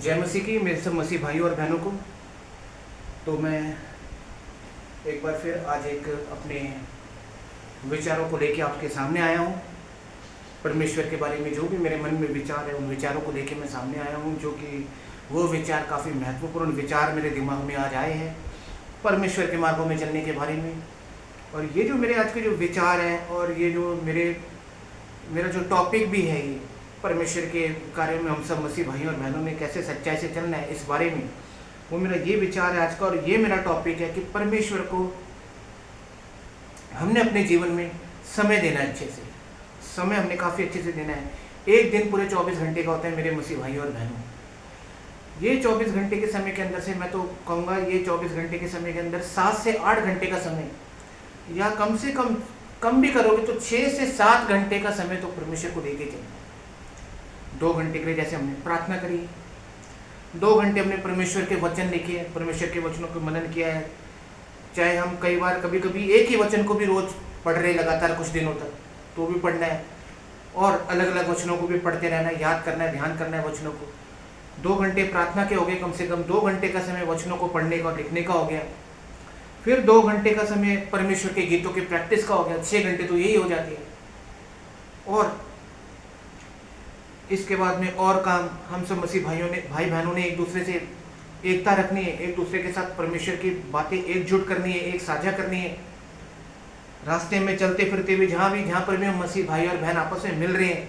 जय मसीह की मेरे सब मसीह भाइयों और बहनों को। तो मैं एक बार फिर आज एक अपने विचारों को लेके आपके सामने आया हूँ। परमेश्वर के बारे में जो भी मेरे मन में विचार है उन विचारों को लेके मैं सामने आया हूँ, जो कि वो विचार काफ़ी महत्वपूर्ण विचार मेरे दिमाग में आज आए हैं परमेश्वर के मार्गों में चलने के बारे में। और ये जो मेरे आज के जो विचार हैं और ये जो मेरा जो टॉपिक भी है, ये परमेश्वर के कार्यों में हम सब मसीह भाइयों और बहनों ने कैसे सच्चाई से चलना है, इस बारे में वो मेरा ये विचार है आज का। और ये मेरा टॉपिक है कि परमेश्वर को हमने अपने जीवन में समय देना है। अच्छे से समय हमने काफ़ी अच्छे से देना है। एक दिन पूरे 24 घंटे का होता है मेरे मसीह भाइयों और बहनों। ये 24 घंटे के समय के अंदर से मैं तो कहूँगा, ये 24 घंटे के समय के अंदर 7 से 8 घंटे का समय, या कम से कम भी करोगे तो 6 से 7 घंटे का समय तो परमेश्वर को देके चलना है। 2 घंटे के लिए जैसे हमने प्रार्थना करी, 2 घंटे हमने परमेश्वर के वचन लिखे हैं, परमेश्वर के वचनों को मनन किया है। चाहे हम कई बार कभी कभी एक ही वचन को भी रोज पढ़ रहे लगातार कुछ दिनों तक, तो भी पढ़ना है। और अलग अलग वचनों को भी पढ़ते रहना है, याद करना है, ध्यान करना है वचनों को। 2 घंटे प्रार्थना के हो गए, कम से कम 2 घंटे का समय वचनों को पढ़ने का लिखने का हो गया। फिर 2 घंटे का समय परमेश्वर के गीतों की प्रैक्टिस का हो गया। 6 घंटे तो यही हो जाती है। और इसके बाद में और काम हम सब मसीह भाई बहनों ने एक दूसरे से एकता रखनी है, एक दूसरे के साथ परमेश्वर की बातें एकजुट करनी है, एक साझा करनी है। रास्ते में चलते फिरते भी जहाँ पर भी हम मसीह भाई और बहन आपस में मिल रहे हैं,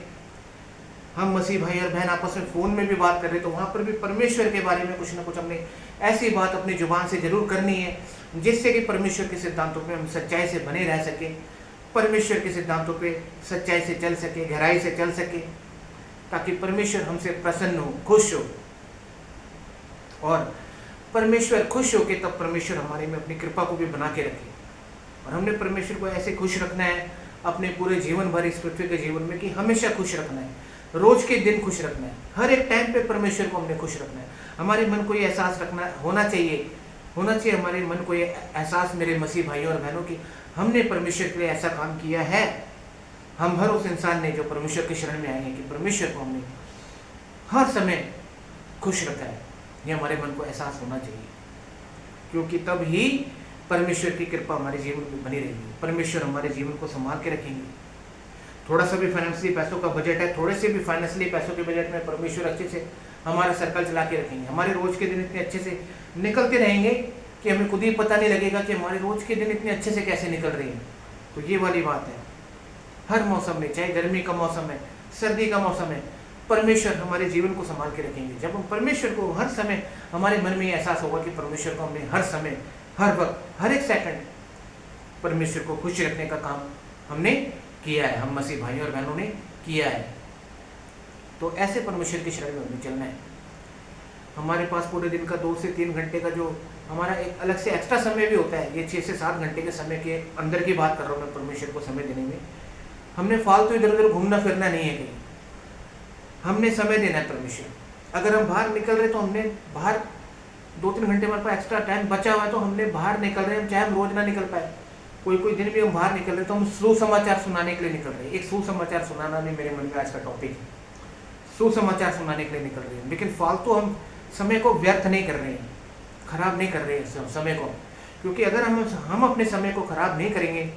हम मसीह भाई और बहन आपस में फ़ोन में भी बात कर रहे हैं, तो वहाँ पर भी परमेश्वर के बारे में कुछ ना कुछ हमने ऐसी बात अपनी जुबान से जरूर करनी है, जिससे कि परमेश्वर के सिद्धांतों पे हम सच्चाई से बने रह सके, परमेश्वर के सिद्धांतों पे सच्चाई से चल सके, गहराई से चल सके, ताकि परमेश्वर हमसे प्रसन्न हो, खुश हो। और परमेश्वर खुश हो के तब परमेश्वर हमारे में अपनी कृपा को भी बना के रखे। और हमने परमेश्वर को ऐसे खुश रखना है अपने पूरे जीवन भर इस पृथ्वी के जीवन में, कि हमेशा खुश रखना है, रोज के दिन खुश रखना है, हर एक टाइम पे परमेश्वर को हमने खुश रखना है। हमारे मन को ये एहसास होना चाहिए हमारे मन को ये एहसास, मेरे मसीह भाइयों और बहनों की, हमने परमेश्वर के लिए ऐसा काम किया है। हम हर उस इंसान ने जो परमेश्वर की शरण में आए हैं कि परमेश्वर को हमने हर समय खुश रखा है, ये हमारे मन को एहसास होना चाहिए। क्योंकि तब ही परमेश्वर की कृपा हमारे जीवन में बनी रहेगी, परमेश्वर हमारे जीवन को संभाल के रखेंगे। थोड़ा सा भी फाइनेंशियली पैसों का बजट है, थोड़े से भी फाइनेंशियली पैसों के बजट में परमेश्वर अच्छे से हमारा सर्कल चला के रखेंगे। हमारे रोज के दिन इतने अच्छे से निकलते रहेंगे कि हमें खुद ही पता नहीं लगेगा कि हमारे रोज के दिन इतने अच्छे से कैसे निकल रहे हैं। तो ये वाली बात है, हर मौसम में, चाहे गर्मी का मौसम है, सर्दी का मौसम है, परमेश्वर हमारे जीवन को संभाल के रखेंगे। जब हम परमेश्वर को हर समय, हमारे मन में ये एहसास होगा कि परमेश्वर को हमने हर समय, हर वक्त, हर एक सेकंड परमेश्वर को खुश रखने का काम हमने किया है, हम मसीह भाइयों और बहनों ने किया है। तो ऐसे परमेश्वर की शरण में हमें चलना है। हमारे पास पूरे दिन का 2 से 3 घंटे का जो हमारा एक अलग से एक्स्ट्रा समय भी होता है, ये 6 से 7 घंटे के समय के अंदर की बात कर रहा हूँ मैं, परमेश्वर को समय देने में। हमने फालतू इधर उधर घूमना फिरना नहीं है कहीं, हमने समय देना है परमेश्वर। अगर हम बाहर निकल रहे तो हमने बाहर 2-3 घंटे हमारे पास एक्स्ट्रा टाइम बचा हुआ है, तो हमने बाहर निकल रहे हैं, चाहे हम रोज ना निकल पाए, कोई दिन भी हम बाहर निकल रहे तो हम सुसमाचार सुनाने के लिए निकल रहे हैं। एक सुसमाचार सुनाना भी मेरे मन में आज का टॉपिक है, सुसमाचार सुनाने के लिए निकल रहे हैं। लेकिन फालतू हम समय को व्यर्थ नहीं कर रहे हैं, खराब नहीं कर रहे हैं समय को। क्योंकि अगर हम अपने समय को खराब नहीं करेंगे,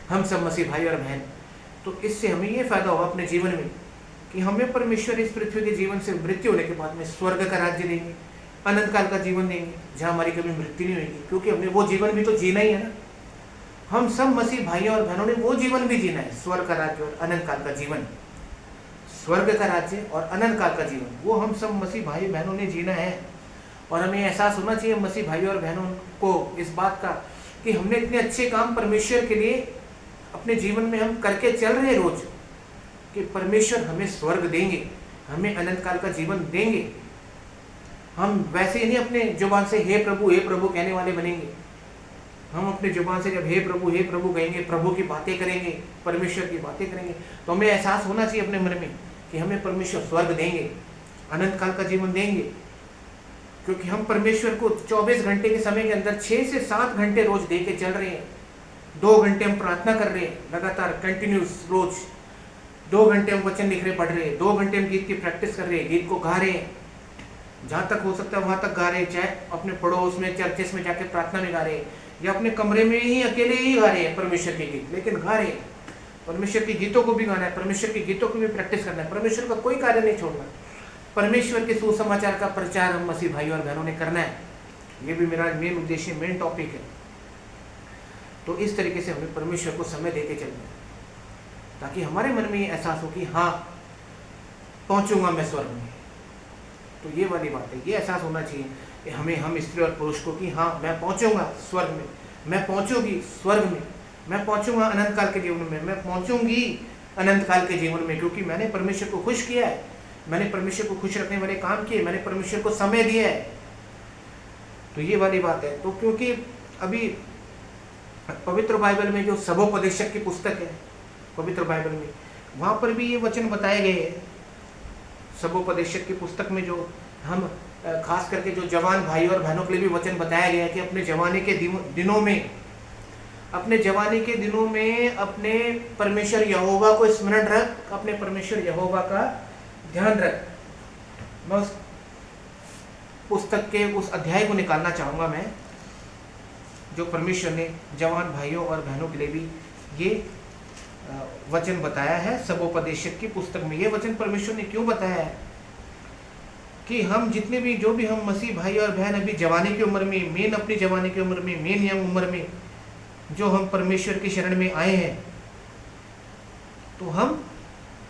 हम सब मसीह भाई और बहन, तो इससे हमें ये फायदा होगा अपने जीवन में कि हमें परमेश्वर इस पृथ्वी के जीवन से मृत्यु होने के बाद में स्वर्ग का राज्य देंगे, अनंत काल का जीवन देंगे, जहाँ हमारी कभी मृत्यु नहीं होगी। क्योंकि हमने वो जीवन भी तो जीना ही है ना। हम सब मसीह भाइयों और बहनों ने वो जीवन भी जीना है, स्वर्ग का राज्य और अनंत काल का जीवन। स्वर्ग का राज्य और अनंत काल का जीवन वो हम सब मसीह भाई बहनों ने जीना है। और हमें एहसास होना चाहिए मसीह भाइयों और बहनों को इस बात का कि हमने इतने अच्छे काम परमेश्वर के लिए अपने जीवन में हम करके चल रहे हैं रोज, कि परमेश्वर हमें स्वर्ग देंगे, हमें अनंत काल का जीवन देंगे। हम वैसे ही नहीं अपने जुबान से हे प्रभु कहने वाले बनेंगे। हम अपने जुबान से जब हे प्रभु कहेंगे, प्रभु की बातें करेंगे, परमेश्वर की बातें करेंगे, तो हमें एहसास होना चाहिए अपने मन में कि हमें परमेश्वर स्वर्ग देंगे, अनंत काल का जीवन देंगे। क्योंकि हम परमेश्वर को 24 घंटे के समय के अंदर 6 से 7 घंटे रोज दे के चल रहे हैं। 2 घंटे हम प्रार्थना कर रहे हैं लगातार कंटिन्यूस रोज, 2 घंटे हम वचन लिख रहे पढ़ रहे हैं, 2 घंटे हम गीत की प्रैक्टिस कर रहे हैं, गीत को गा रहे हैं, जहाँ तक हो सकता है वहाँ तक गा रहे, चाहे अपने पड़ोस में चर्चेस में जाके प्रार्थना में गा रहे, या अपने कमरे में ही अकेले ही गा रहे हैं परमेश्वर के गीत, लेकिन गा रहे हैं। परमेश्वर के गीतों को भी गाना है, परमेश्वर के गीतों को भी प्रैक्टिस करना है, परमेश्वर का कोई कार्य नहीं छोड़ना। परमेश्वर के सुसमाचार का प्रचार हम मसीह भाई और बहनों ने करना है। ये भी मेरा मेन उद्देश्य, मेन टॉपिक है। तो इस तरीके से हमें परमेश्वर को समय देके चलना है, ताकि हमारे मन में ये एहसास हो कि हाँ, पहुंचूंगा मैं स्वर्ग में। तो ये वाली बात है, ये एहसास होना चाहिए कि हमें, हम स्त्री और पुरुष को, कि हाँ मैं पहुंचूंगा स्वर्ग में, मैं पहुंचूंगी स्वर्ग में, मैं पहुंचूंगा अनंत काल के जीवन में, मैं पहुंचूंगी अनंत काल के जीवन में, क्योंकि मैंने परमेश्वर को खुश किया है, मैंने परमेश्वर को खुश रखने वाले काम किए, मैंने परमेश्वर को समय दिया है। तो ये वाली बात है। तो क्योंकि अभी पवित्र बाइबल में जो सबोपदेशक की पुस्तक है, पवित्र बाइबल में, वहाँ पर भी ये वचन बताए गए हैं। सबोपदेशक की पुस्तक में जो हम खास करके जो जवान भाई और बहनों के लिए भी वचन बताया गया है कि अपने जवानी के दिनों में, अपने जवानी के दिनों में अपने परमेश्वर यहोवा को स्मरण रख, अपने परमेश्वर यहोवा का ध्यान रख। मैं उस पुस्तक के उस अध्याय को निकालना चाहूँगा मैं, जो परमेश्वर ने जवान भाइयों और बहनों के लिए भी ये वचन बताया है सबोपदेशक की पुस्तक में। ये वचन परमेश्वर ने क्यों बताया है कि हम जितने भी, जो भी हम मसीह भाई और बहन अभी जवानी की उम्र में, मेन अपनी जवानी की उम्र में, मेन यंग उम्र में जो हम परमेश्वर की शरण में आए हैं, तो हम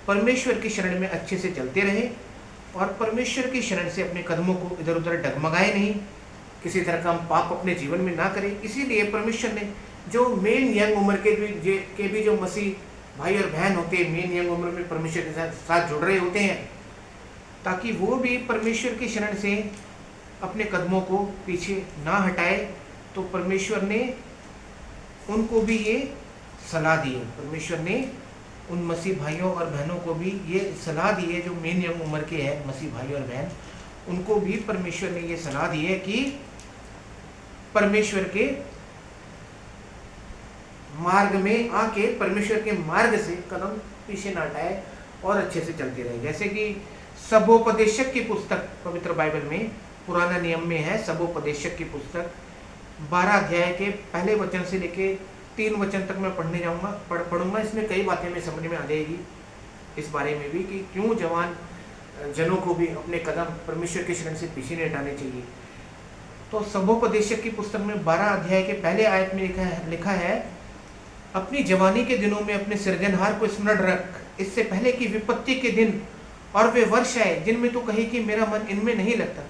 परमेश्वर की शरण में अच्छे से चलते रहे और परमेश्वर की शरण से अपने कदमों को इधर उधर डगमगाए नहीं, किसी तरह का हम पाप अपने जीवन में ना करें। इसीलिए परमेश्वर ने जो मेन यंग उम्र के भी जो मसीह भाई और बहन होते हैं, मेन यंग उम्र में परमेश्वर के साथ जुड़ रहे होते हैं, ताकि वो भी परमेश्वर की शरण से अपने कदमों को पीछे ना हटाए। तो परमेश्वर ने उनको भी ये सलाह दी है, परमेश्वर ने उन मसीह भाइयों और बहनों को भी ये सलाह दी है, जो मेन यंग उम्र के हैं मसीह भाई और बहन, उनको भी परमेश्वर ने ये सलाह दी है कि परमेश्वर के मार्ग में आके, परमेश्वर के मार्ग से कदम पीछे ना हटाए और अच्छे से चलते रहे। जैसे कि सबोपदेशक की पुस्तक पवित्र बाइबल में, पुराना नियम में है, सबोपदेशक की पुस्तक 12 अध्याय के पहले वचन से लेके 3 वचन तक मैं पढ़ने जाऊंगा, पढ़ूंगा। इसमें कई बातें में समझ में आ जाएगी इस बारे में भी कि क्यों जवान जनों को भी अपने कदम परमेश्वर के शरण से पीछे नहीं हटाने चाहिए। तो सबोपदेशक की पुस्तक में 12 अध्याय के पहले आयत में लिखा है, अपनी जवानी के दिनों में अपने सृजनहार को स्मरण रख, इससे पहले कि विपत्ति के दिन और वे वर्ष आए जिनमें तू कहे कि मेरा मन इनमें नहीं लगता।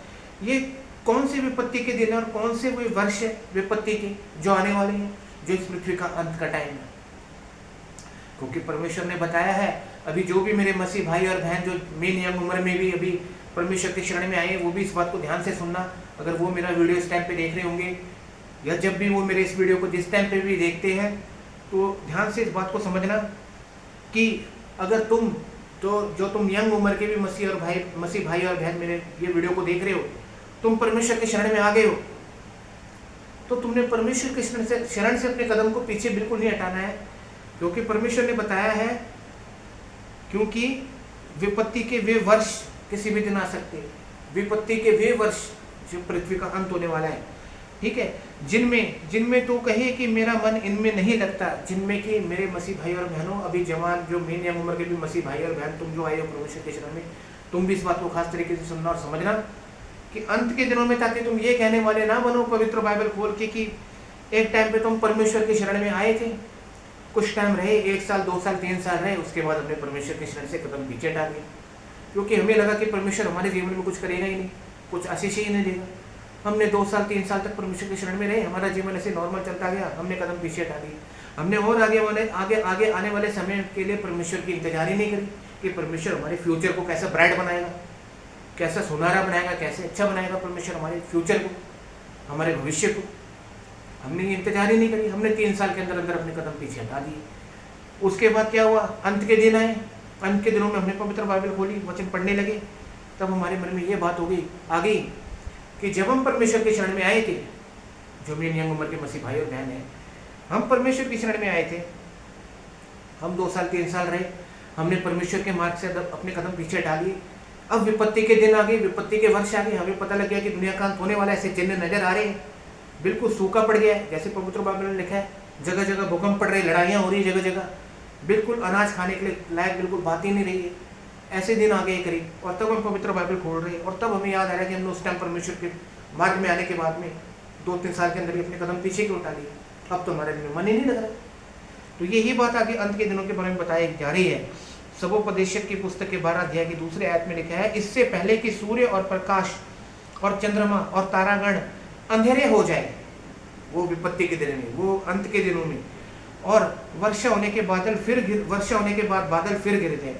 ये कौन से विपत्ति के दिन और कौन से वे वर्ष है विपत्ति के जो आने वाले हैं, जो इस पृथ्वी का अंत का टाइम है। क्योंकि परमेश्वर ने बताया है, अभी जो भी मेरे मसीह भाई और बहन जो मेन यंग उम्र में भी अभी परमेश्वर के शरण में आए हैं, वो भी इस बात को ध्यान से सुनना। अगर वो मेरा वीडियो इस टाइम पे देख रहे होंगे, या जब भी वो मेरे इस वीडियो को जिस टाइम पे भी देखते हैं, तो ध्यान से इस बात को समझना कि अगर तुम जो तुम यंग उम्र के भी मसीह भाई और बहन मेरे ये वीडियो को देख रहे हो, तुम परमेश्वर के शरण में आ गए हो, तो तुमने परमेश्वर के शरण से अपने कदम को पीछे बिल्कुल नहीं हटाना है। क्योंकि परमेश्वर ने बताया है, क्योंकि विपत्ति के वे वर्ष किसी भी दिन आ सकते हैं, विपत्ति के वे वर्ष जो पृथ्वी का अंत होने वाला है, ठीक है, जिनमें तो कहे कि मेरा मन इनमें नहीं लगता, जिनमें कि मेरे मसीह भाई और बहनों, अभी जवान जो मेन यंग उम्र के भी मसीह भाई और बहन, तुम जो आए हो परमेश्वर के शरण में, तुम भी इस बात को खास तरीके से सुनना और समझना कि अंत के दिनों में, ताकि तुम ये कहने वाले ना बनो पवित्र बाइबल खोल के कि एक टाइम पे तुम परमेश्वर के शरण में आए थे, कुछ टाइम रहे, 1 साल 2 साल 3 साल रहे, उसके बाद हमने परमेश्वर के शरण से कदम पीछे हटा दिया, क्योंकि हमें लगा कि परमेश्वर हमारे जीवन में कुछ करेगा ही नहीं, कुछ आशीष ही नहीं देगा। हमने 2 साल 3 साल तक परमेश्वर के शरण में रहे, हमारा जीवन ऐसे नॉर्मल चलता गया, हमने कदम पीछे हटा दिया। हमने और आगे आने वाले समय के लिए परमेश्वर की इंतजार ही नहीं करी कि परमेश्वर हमारे फ्यूचर को कैसा ब्राइट बनाएगा, कैसा सुनहरा बनाएगा, कैसे अच्छा बनाएगा परमेश्वर हमारे फ्यूचर को, हमारे भविष्य को। हमने इंतजार ही नहीं करी, हमने 3 साल के अंदर अंदर अपने कदम पीछे हटा दिए। उसके बाद क्या हुआ, अंत के दिन आए, अंत के दिनों में हमने पवित्र बाइबल खोली, वचन पढ़ने लगे, तब हमारे मन में ये बात आ गई कि जब हम परमेश्वर के शरण में आए थे, जो मेरी यंग उम्र के मसीह भाई और बहन है, हम परमेश्वर की शरण में आए थे, हम 2 साल 3 साल रहे, हमने परमेश्वर के मार्ग से अपने कदम पीछे हटा लिए, अब विपत्ति के दिन आ गए, विपत्ति के वर्ष आ गए, हमें पता लग गया कि दुनिया का अंत होने वाला है, ऐसे चिन्ह नजर आ रहे हैं। बिल्कुल सूखा पड़ गया है, जैसे पवित्र बाइबल में लिखा है, जगह जगह भूकंप पड़ रहे, लड़ाइयाँ हो रही है जगह जगह, बिल्कुल अनाज खाने के लिए लायक बिल्कुल बात ही नहीं रही है। ऐसे दिन आ गए करीब, और तब हम पवित्र बाइबल खोल रहे हैं, और तब हमें याद आ रहा है कि हमने उस टाइम परमेश्वर के मार्ग में आने के बाद में 2-3 साल के अंदर ही अपने कदम पीछे क्यों उठा लिए, अब तो हमारे में मन ही नहीं लग रहा। तो यही बात आगे अंत के दिनों के बारे में बताई जा रही है। सबोपदेशक की पुस्तक के 12 अध्याय की दूसरे आयत में लिखा है, इससे पहले कि सूर्य और प्रकाश और चंद्रमा और तारागण अंधेरे हो जाए, वो विपत्ति के दिन में, वो अंत के दिनों में, और वर्षा होने के बाद बादल फिर गिरते हैं,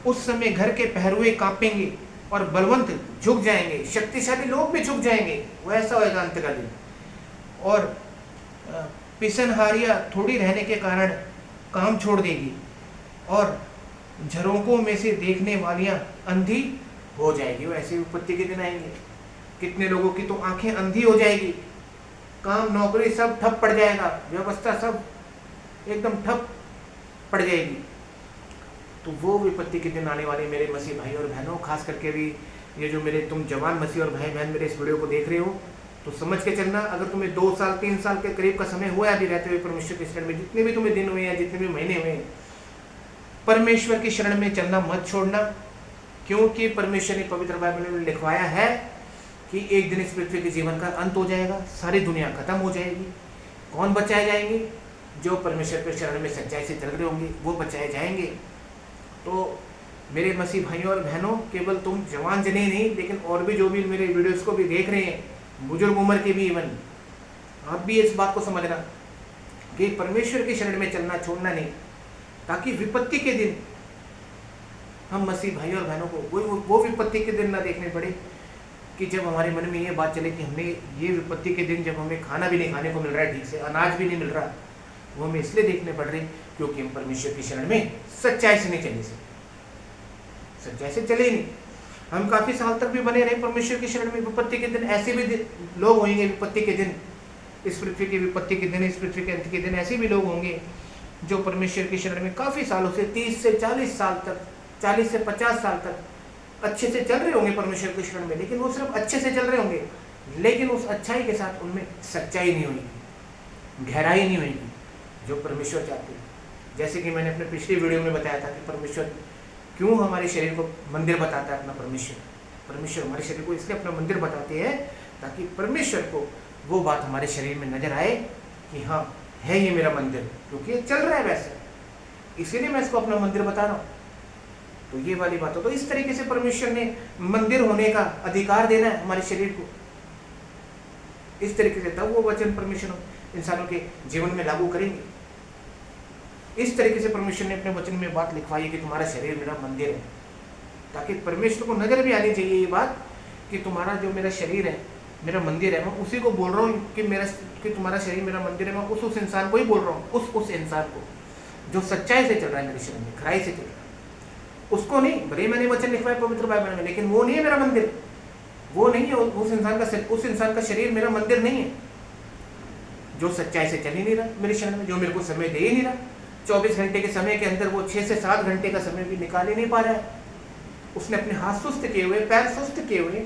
उस समय घर के पहरुए कांपेंगे और बलवंत झुक जाएंगे, शक्तिशाली लोग भी झुक जाएंगे। वो ऐसा होगा अंत का दिन। और पिसनहारियां थोड़ी रहने के कारण काम छोड़ देगी, और झरोकों में से देखने वालियां अंधी हो जाएगी। वो ऐसे विपत्ति के दिन आएंगे, कितने लोगों की तो आंखें अंधी हो जाएगी, काम नौकरी सब ठप पड़ जाएगा, व्यवस्था सब एकदम ठप पड़ जाएगी। तो वो विपत्ति के दिन आने वाले मेरे मसीह भाई और बहनों, खास करके भी ये जो मेरे तुम जवान मसीह और भाई बहन मेरे इस वीडियो को देख रहे हो, तो समझ के चलना, अगर तुम्हें 2 साल 3 साल के करीब का समय हुआ अभी रहते हुए परमेश्वर की शरण में, जितने भी तुम्हें दिन हुए हैं, जितने भी महीने हुए हैं, परमेश्वर की शरण में चलना मत छोड़ना, क्योंकि परमेश्वर ने पवित्र बाइबल में लिखवाया है कि एक दिन इस पृथ्वी के जीवन का अंत हो जाएगा, सारी दुनिया खत्म हो जाएगी। कौन बचाए जाएंगे? जो परमेश्वर के शरण में सच्चाई से चल रहे होंगे, वो बचाए जाएंगे। तो मेरे मसीह भाइयों और बहनों, केवल तुम जवान जने नहीं, लेकिन और भी जो भी मेरे वीडियोस को भी देख रहे हैं, बुजुर्ग उम्र के भी, इवन आप भी इस बात को समझना कि परमेश्वर की शरण में चलना छोड़ना नहीं, ताकि विपत्ति के दिन हम मसीह भाई और बहनों को वो विपत्ति के दिन ना देखने पड़े कि जब हमारे मन में ये बात चले कि हमने ये विपत्ति के दिन, जब हमें खाना भी नहीं खाने को मिल रहा है, ठीक से अनाज भी नहीं मिल रहा, वो हमें इसलिए देखने पड़ रही क्योंकि हम परमेश्वर की शरण में सच्चाई से नहीं चले, सच्चाई से चले ही नहीं। हम काफी साल तक भी बने रहे परमेश्वर की शरण में, विपत्ति के दिन ऐसे भी लोग होंगे, विपत्ति के दिन, इस पृथ्वी की विपत्ति के दिन, इस पृथ्वी के अंत के दिन ऐसे भी लोग होंगे जो परमेश्वर की शरण में काफी सालों से 30 से 40 साल तक, 40 से 50 साल तक अच्छे से चल रहे होंगे परमेश्वर की शरण में, लेकिन वो सिर्फ अच्छे से चल रहे होंगे, लेकिन उस अच्छाई के साथ उनमें सच्चाई नहीं होगी, गहराई नहीं होगी जो परमेश्वर चाहते हैं। जैसे कि मैंने अपने पिछली वीडियो में बताया था कि परमेश्वर क्यों हमारे शरीर को मंदिर बताता है अपना। परमेश्वर हमारे शरीर को इसलिए अपना मंदिर बताते हैं ताकि परमेश्वर को वो बात हमारे शरीर में नजर आए कि हाँ, है ये मेरा मंदिर, क्योंकि ये चल रहा है वैसे, इसीलिए मैं इसको अपना मंदिर बता रहा हूँ। तो ये वाली बात हो, तो इस तरीके से परमेश्वर ने मंदिर होने का अधिकार देना है हमारे शरीर को, इस तरीके से तब वो वचन परमेश्वर इंसानों के जीवन में लागू करेंगे। इस तरीके से परमेश्वर ने अपने वचन में बात लिखवाई है कि तुम्हारा शरीर मेरा मंदिर है, ताकि परमेश्वर को नजर भी आनी चाहिए ये बात कि तुम्हारा जो मेरा शरीर है मेरा मंदिर है। मैं उसी को बोल रहा हूँ कि तुम्हारा शरीर मेरा मंदिर है। मैं उस इंसान को ही बोल रहा हूँ, उस इंसान को जो सच्चाई से चल रहा है मेरे शरीर में, खराई से चल रहा है, उसको नहीं। भले मैंने वचन लिखवाया पवित्र बाइबल में, लेकिन वो नहीं है मेरा मंदिर, वो नहीं है उस इंसान का शरीर मेरा मंदिर नहीं है, जो सच्चाई से चल ही नहीं रहा मेरे शरीर में, जो मेरे को समय दे ही नहीं रहा। 24 घंटे के समय के अंदर वो 6 से 7 घंटे का समय भी निकाल ही नहीं पा रहा है। उसने अपने हाथ सुस्त किए हुए, पैर सुस्त किए हुए,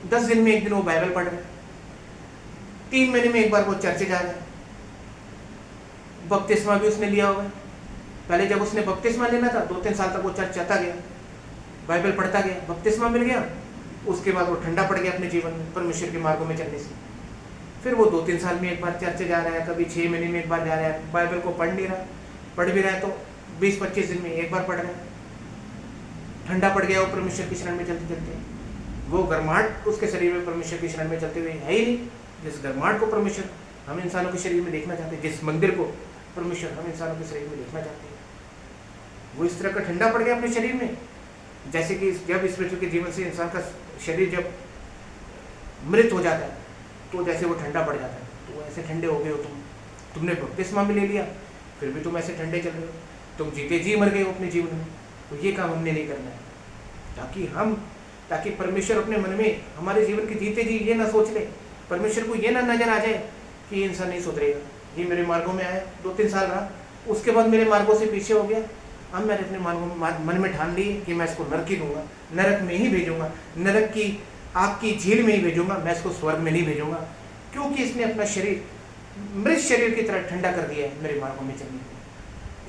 10 दिन में 1 दिन वो बाइबल पढ़ रहा है, 3 महीने में 1 बार वो चर्च जा रहा है, बपतिस्मा भी उसने लिया हुआ है। पहले जब उसने बपतिस्मा लेना था 2-3 साल तक वो चर्च जाता गया, बाइबल पढ़ता गया, बपतिस्मा मिल गया, उसके बाद वो ठंडा पड़ गया अपने जीवन में परमेश्वर के मार्गों में चलने से। फिर वो 2-3 साल में 1 बार चर्च जा रहा है, कभी 6 महीने में 1 बार जा रहा है, बाइबल को पढ़ नहीं रहा, पढ़ भी रहा है तो 20-25 दिन में 1 बार पढ़ रहा है। ठंडा पड़ गया वो परमेश्वर की शरण में चलते चलते, वो गर्माहट उसके शरीर में परमेश्वर की शरण में चलते हुए है ही नहीं, जिस गर्माहट को परमेश्वर हम इंसानों के शरीर में देखना चाहते हैं, जिस मंदिर को परमेश्वर हम इंसानों के शरीर में देखना चाहते हैं, वो इस तरह का ठंडा पड़ गया अपने शरीर में। जैसे कि जब इस पृथ्वी के जीवन से इंसान का शरीर जब मृत हो जाता है तो जैसे वो ठंडा पड़ जाता है, तो ऐसे ठंडे हो गए हो तुमने बपतिस्मा भी ले लिया, फिर भी तुम ऐसे ठंडे चल रहे हो, तुम जीते जी मर गए हो अपने जीवन में। तो ये काम हमने नहीं करना है, ताकि परमेश्वर अपने मन में हमारे जीवन के जीते जी ये ना सोच ले, परमेश्वर को ये ना नजर आ जाए कि ये इंसान नहीं सुधरेगा, ये मेरे मार्गों में आया 2-3 साल रहा, उसके बाद मेरे मार्गों से पीछे हो गया, अब मैंने अपने मन में ठान ली कि मैं इसको नरक ही दूंगा, नरक में ही भेजूंगा, नरक की आग की झील में ही भेजूंगा, मैं इसको स्वर्ग में नहीं भेजूंगा, क्योंकि इसने अपना शरीर मृत शरीर की तरह ठंडा कर दिया है मेरे मार्गों में चलने के लिए।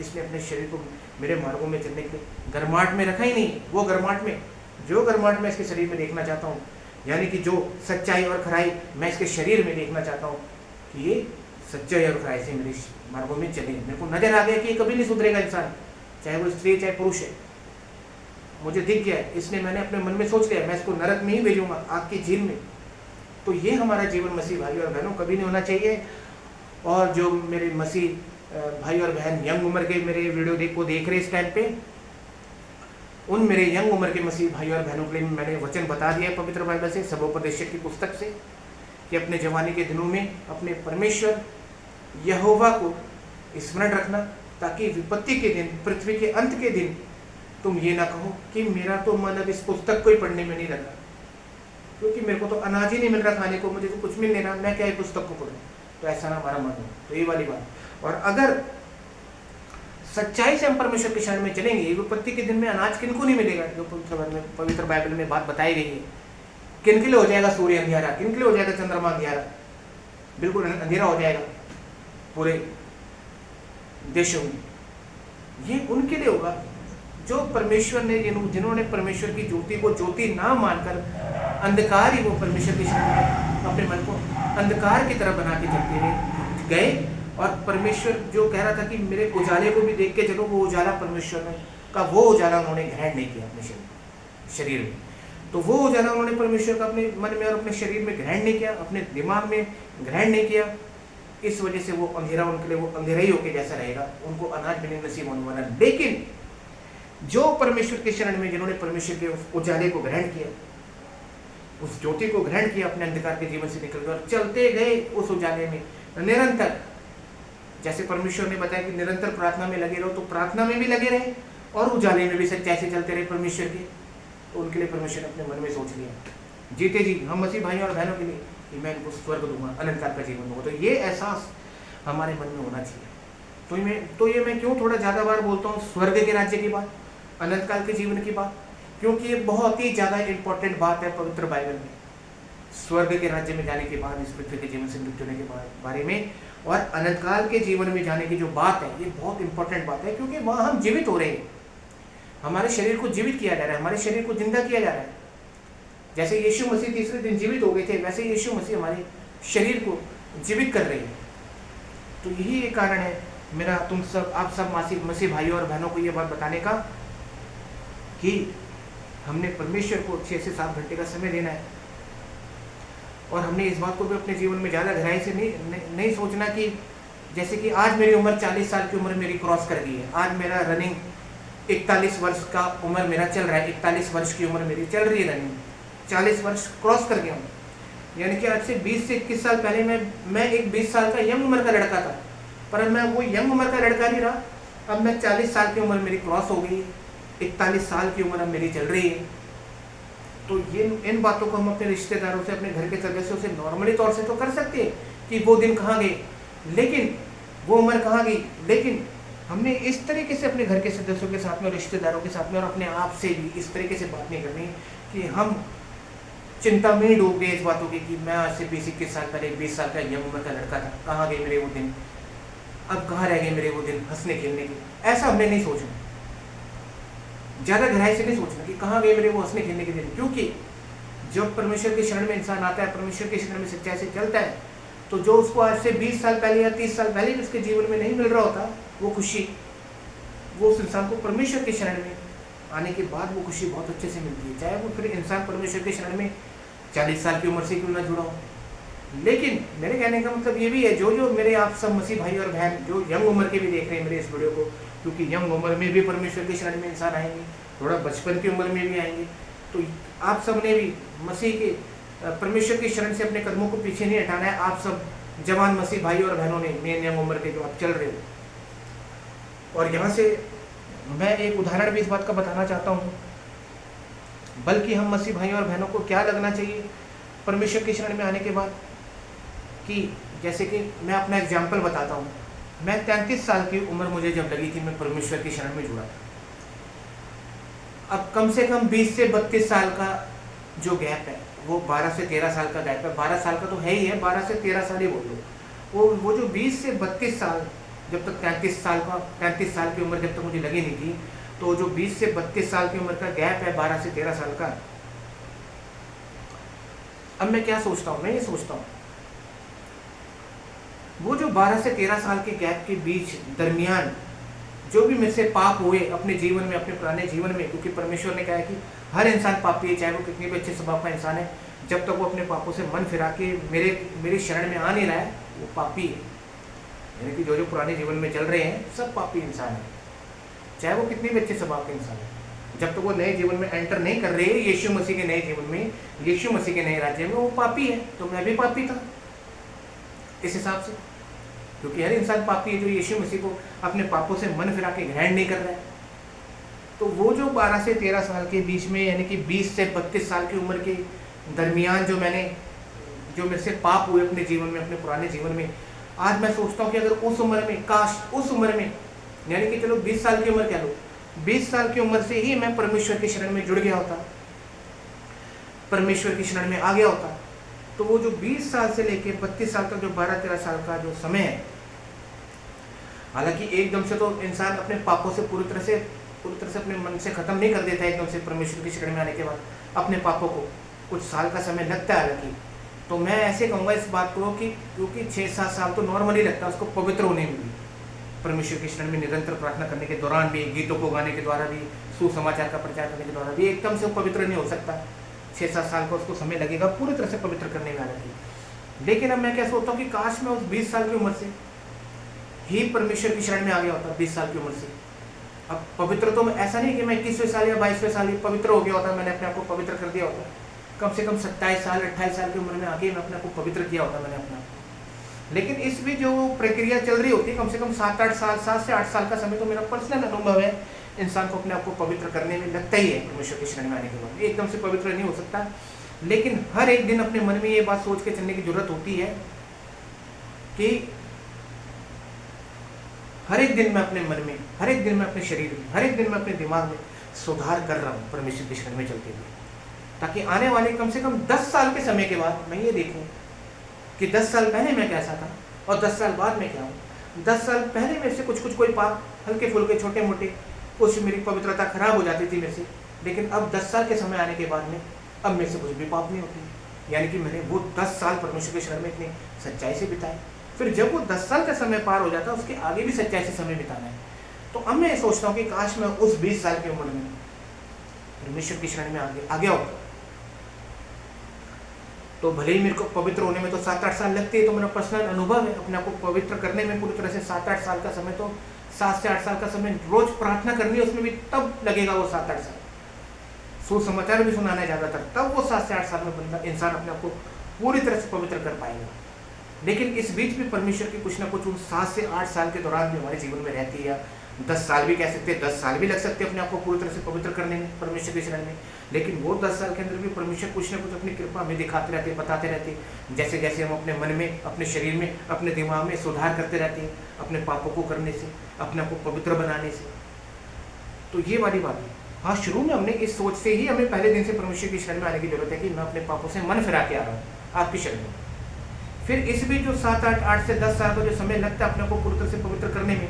इसने अपने शरीर को मेरे मार्गों में चलने के लिए गर्माहट में रखा ही नहीं। वो गर्माहट में, जो गर्माहट मैं इसके शरीर में देखना चाहता हूँ, यानी कि जो सच्चाई और खराई मैं इसके शरीर में देखना चाहता हूँ कि ये सच्चाई और खराई से मेरे मार्गों में चले। मेरे को नजर आ गया कि ये कभी नहीं सुधरेगा इंसान, चाहे वो स्त्री चाहे पुरुष है। मुझे दिख गया है, इसने मैंने अपने मन में सोच लिया मैं इसको नरक में ही भेजूंगा, आग की झील में। तो ये हमारा जीवन मसीह भाई और बहनों कभी नहीं होना चाहिए। और जो मेरे मसीह भाई और बहन यंग उम्र के मेरे वीडियो को देख रहे इस टाइम पे, उन मेरे यंग उम्र के मसीह भाई और बहनों के लिए मैंने वचन बता दिया पवित्र बाइबल से, सबोपदेशक की पुस्तक से, कि अपने जवानी के दिनों में अपने परमेश्वर यहोवा को स्मरण रखना, ताकि विपत्ति के दिन, पृथ्वी के अंत के दिन तुम ये ना कहो कि मेरा तो मन अब इस पुस्तक को ही पढ़ने में नहीं लगा, क्योंकि मेरे को तो अनाज ही नहीं मिल रहा खाने को, मुझे तो कुछ मिल नहीं रहा, मैं क्या पुस्तक को पढ़ूं। तो ऐसा ना हमारा मन हो। तो ये वाली बात। और अगर सच्चाई से हम परमेश्वर के शरण में चलेंगे, विपत्ति के दिन में अनाज किनको नहीं मिलेगा, जो पवित्र बाइबल में बात बताई गई है। किन के लिए हो जाएगा सूर्य अंधियारा, किन के लिए हो जाएगा चंद्रमा अंधियारा, बिल्कुल अंधेरा हो जाएगा पूरे देशों में। ये उनके लिए होगा जो परमेश्वर ने, जिन्होंने परमेश्वर की ज्योति को ज्योति ना मानकर अंधकार ही, वो परमेश्वर के शरण में अपने मन को अंधकार की तरह बना के चलते रहे गए। और परमेश्वर जो कह रहा था कि मेरे उजाले को भी देख के चलो, वो उजाला परमेश्वर ने का वो उजाला उन्होंने ग्रहण नहीं किया अपने शरीर में। तो वो उजाला उन्होंने परमेश्वर का अपने मन में और अपने शरीर में ग्रहण नहीं किया, अपने दिमाग में ग्रहण नहीं किया। इस वजह से वो अंधेरा उनके लिए वो अंधेरा ही होके जैसा रहेगा, उनको अनाज भी नहीं नसीब होने वाला। लेकिन जो परमेश्वर के शरण में, जिन्होंने परमेश्वर के उस उजाले को ग्रहण किया, उस ज्योति को ग्रहण किया, अपने अंधकार के जीवन से निकल गए और चलते गए उस उजाले में निरंतर। जैसे परमेश्वर ने बताया कि निरंतर प्रार्थना में लगे रहो, तो प्रार्थना में भी लगे रहे और उजाले में भी सच्चाई से चलते रहे परमेश्वर के। तो उनके लिए परमेश्वर ने अपने मन में सोच लिया, जीते जी हम मसीह भाइयों और बहनों के लिए, कि मैं इनको स्वर्ग दूंगा, अनंत काल का जीवन दूंगा। तो ये एहसास हमारे मन में होना चाहिए। तो ये मैं क्यों थोड़ा ज़्यादा बार बोलता हूँ स्वर्ग के राज्य की बात, अनंत काल के जीवन की बात, क्योंकि ये बहुत ही ज़्यादा इंपॉर्टेंट बात है पवित्र बाइबल में। स्वर्ग के राज्य में जाने के बाद इस पृथ्वी के जीवन से मृत्यु होने के बारे में, और अनंत काल के जीवन में जाने की जो बात है, ये बहुत इंपॉर्टेंट बात है, क्योंकि वहाँ हम जीवित हो रहे हैं, हमारे शरीर को जीवित किया जा रहा है, हमारे शरीर को जिंदा किया जा रहा है। जैसे यीशु मसीह तीसरे दिन जीवित हो गए थे, वैसे यीशु मसीह हमारे शरीर को जीवित कर रहे हैं। तो यही एक कारण है मेरा आप सब मसीह भाइयों और बहनों को ये बात बताने का, कि हमने परमेश्वर को 6 से 7 घंटे का समय देना है। और हमने इस बात को भी अपने जीवन में ज़्यादा गहराई से नहीं सोचना कि जैसे कि आज मेरी उम्र 40 साल की उम्र मेरी क्रॉस कर गई है, आज मेरा रनिंग 41 वर्ष का उम्र मेरा चल रहा है, 41 वर्ष की उम्र मेरी चल रही है रनिंग, 40 वर्ष क्रॉस कर गया हूँ। यानी कि आज से 20 से 21 साल पहले मैं एक 20 साल का यंग उम्र का लड़का था, पर मैं वो यंग उम्र का लड़का नहीं रहा। अब मैं 40 साल की उम्र मेरी क्रॉस हो गई, 41 साल की उम्र अब मेरी चल रही है। तो ये इन बातों को हम अपने रिश्तेदारों से, अपने घर के सदस्यों से नॉर्मली तौर से तो कर सकते हैं कि वो दिन कहाँ गए, लेकिन वो उम्र कहाँ गई। लेकिन हमने इस तरीके से अपने घर के सदस्यों के साथ में, रिश्तेदारों के साथ में, और अपने आप से भी इस तरीके से बात नहीं करनी कि हम चिंता में डूब गए इस बातों की कि मैं आज से 20-21 साल पहले 20 साल का यंग उम्र का लड़का था, कहाँ गए मेरे वो दिन, अब कहाँ रह गए मेरे वो दिन हंसने खेलने के। ऐसा हमने नहीं सोचना, ज़्यादा गहराई से नहीं सोचना कि कहाँ गए मेरे वो हंसने खेलने के दिन। क्योंकि जब परमेश्वर के शरण में इंसान आता है, परमेश्वर के शरण में सच्चाई से चलता है, तो जो उसको आज से 20 साल पहले या 30 साल पहले भी उसके जीवन में नहीं मिल रहा होता, वो खुशी, वो उस इंसान को परमेश्वर के शरण में आने के बाद वो खुशी बहुत अच्छे से मिलती है। चाहे वो फिर इंसान परमेश्वर के शरण में 40 साल की उम्र से क्यों ना जुड़ा हो। लेकिन मेरे कहने का मतलब ये भी है, जो मेरे आप सब मसीह भाई और बहन जो यंग उम्र के भी देख रहे हैं मेरे इस वीडियो को, क्योंकि यंग उम्र में भी परमेश्वर के शरण में इंसान आएंगे, थोड़ा बचपन की उम्र में भी आएंगे, तो आप सब ने भी मसीह के परमेश्वर के शरण से अपने कदमों को पीछे नहीं हटाना है। आप सब जवान मसीह भाई और बहनों ने, मेन यंग उम्र के जो आप चल रहे हो। और यहाँ से मैं एक उदाहरण भी इस बात का बताना चाहता हूँ, बल्कि हम मसीह भाई और बहनों को क्या लगना चाहिए परमेश्वर के शरण में आने के बाद, कि जैसे कि मैं अपना एग्जाम्पल बताता हूँ। मैं 33 साल की उम्र मुझे जब लगी थी, मैं परमेश्वर के शरण में जुड़ा था। अब कम से कम 20 से 32 साल का जो गैप है, वो 12 से 13 साल का गैप है। 12 साल का तो है ही है, 12 से 13 साल ही बोल लो। वो जो 20 से 32 साल, जब तक 33 साल की उम्र जब तक मुझे लगी नहीं थी, तो जो 20 से 32 साल की उम्र का गैप है 12 से 13 साल का, अब मैं क्या सोचता हूँ, मैं ये सोचता हूँ वो जो 12 से 13 साल के गैप के बीच दरमियान जो भी मेरे से पाप हुए अपने जीवन में, अपने पुराने जीवन में, क्योंकि परमेश्वर ने कहा है कि हर इंसान पापी है, चाहे वो कितने भी अच्छे स्वभाव का इंसान है, जब तक वो अपने पापों से मन फिरा के मेरी शरण में आ नहीं रहा है, वो पापी है। यानी कि जो पुराने जीवन में चल रहे हैं सब पापी इंसान है, चाहे वो कितने भी अच्छे स्वभाव के इंसान है। जब तक वो नए जीवन में एंटर नहीं कर रहे यीशु मसीह के नए जीवन में, यीशु मसीह के नए राज्य में, वो पापी है। तो मैं भी पापी था इस हिसाब से, क्योंकि हर इंसान पापी है जो यीशु मसीह को अपने पापों से मन फिरा के ग्रहण नहीं कर रहा है। तो वो जो 12 से 13 साल के बीच में, यानी कि 20 से 32 साल की उम्र के दरमियान जो मेरे से पाप हुए अपने जीवन में, अपने पुराने जीवन में, आज मैं सोचता हूँ कि अगर उस उम्र में, काश उस उम्र में, यानी कि चलो 20 साल की उम्र कह लो, 20 साल की उम्र से ही मैं परमेश्वर की शरण में जुड़ गया होता, परमेश्वर की शरण में आ गया होता, तो वो जो 20 साल से लेके 32 साल तक जो 12-13 साल का जो समय है, हालांकि एकदम से तो इंसान अपने पापों से पूरी तरह से अपने मन से खत्म नहीं कर देता एकदम से परमेश्वर की शरण में आने के बाद अपने पापों को, कुछ साल का समय लगता है। हालांकि तो मैं ऐसे कहूँगा इस बात को कि क्योंकि 6-7 साल तो नॉर्मली लगता है उसको पवित्र होने में भी, परमेश्वर की शरण में निरंतर प्रार्थना करने के दौरान भी, गीतों को गाने के द्वारा भी, सुसमाचार का प्रचार करने के द्वारा भी एकदम से वो पवित्र नहीं हो सकता। 6-7 साल का उसको समय लगेगा पूरी तरह से पवित्र करने में। हालांकि लेकिन अब मैं क्या सोचता हूँ कि काश मैं उस 20 साल की उम्र से ही परमेश्वर की शरण में आ गया होता, 20 साल की उम्र से। अब पवित्र तो ऐसा नहीं कि मैं 21वें साल या 22वें साल ही पवित्र हो गया होता, मैंने अपने आप को पवित्र कर दिया होता, कम से कम 27 साल 28 साल की उम्र में आके मैं अपने आप को पवित्र किया होता मैंने अपना। लेकिन इस भी जो प्रक्रिया चल रही होती है, कम से कम 7 से 8 साल का समय तो मेरा पर्सनल अनुभव है, इंसान को अपने आप को पवित्र करने में लगता ही है परमेश्वर की शरण में आने के बाद। एकदम से पवित्र नहीं हो सकता, लेकिन हर एक दिन अपने मन में ये बात सोच के चलने की जरूरत होती है कि हर एक दिन मैं अपने मन में, हर एक दिन मैं अपने शरीर में, हर एक दिन मैं अपने दिमाग में सुधार कर रहा हूँ परमेश्वर की शरण में चलते हुए, ताकि आने वाले कम से कम 10 साल के समय के बाद मैं ये देखूँ कि 10 साल पहले मैं कैसा था और 10 साल बाद में क्या हूँ। 10 साल पहले मेरे से कुछ कोई पाप, हल्के फुल्के छोटे मोटे, कुछ मेरी पवित्रता खराब हो जाती थी मेरे से, लेकिन अब 10 साल के समय आने के बाद में अब मेरे से कुछ भी पाप नहीं होती। यानी कि मैंने वो 10 साल परमेश्वर की शरण में इतनी सच्चाई से बिताए, फिर जब वो 10 साल का समय पार हो जाता है उसके आगे भी सच्चाई से समय बिताना है। तो अब मैं सोचता हूँ कि काश मैं उस 20 साल की उम्र में परमेश्वर की शरण में आ गया होता, तो भले ही मेरे को पवित्र होने में तो 7-8 साल लगते हैं, तो मेरा पर्सनल अनुभव है अपने आप को पवित्र करने में पूरी तरह से 7-8 साल का समय, तो 7 से 8 साल का समय रोज प्रार्थना करनी है, उसमें भी तब लगेगा वो 7-8 साल, सुसमाचार भी सुनाना है ज़्यादातर, तब वो 7 से 8 साल में बंदा इंसान अपने आप को पूरी तरह से पवित्र कर पाएगा। लेकिन इस बीच भी परमेश्वर की कुछ ना कुछ उन 7 से 8 साल के दौरान भी हमारे जीवन में रहती है, या 10 साल भी कह सकते हैं, 10 साल भी लग सकते हैं अपने आप को पूरी तरह से पवित्र करने में परमेश्वर की शरण में। लेकिन वो 10 साल के अंदर भी परमेश्वर कुछ ना कुछ अपनी कृपा हमें दिखाते रहते, बताते रहते, जैसे जैसे हम अपने मन में, अपने शरीर में, अपने दिमाग में सुधार करते रहते हैं, अपने पापों को करने से, अपने आप को पवित्र बनाने से। तो ये वाली बात है। हाँ, शुरू में हमने इस सोच से ही हमें पहले दिन से परमेश्वर की शरण में आने की जरूरत है कि मैं अपने पापों से मन फिरा के आ रहा हूँ आपकी शरण में। फिर इस भी जो 7-8 से 10 साल का जो समय लगता है अपने को पूरी तरह से पवित्र करने में,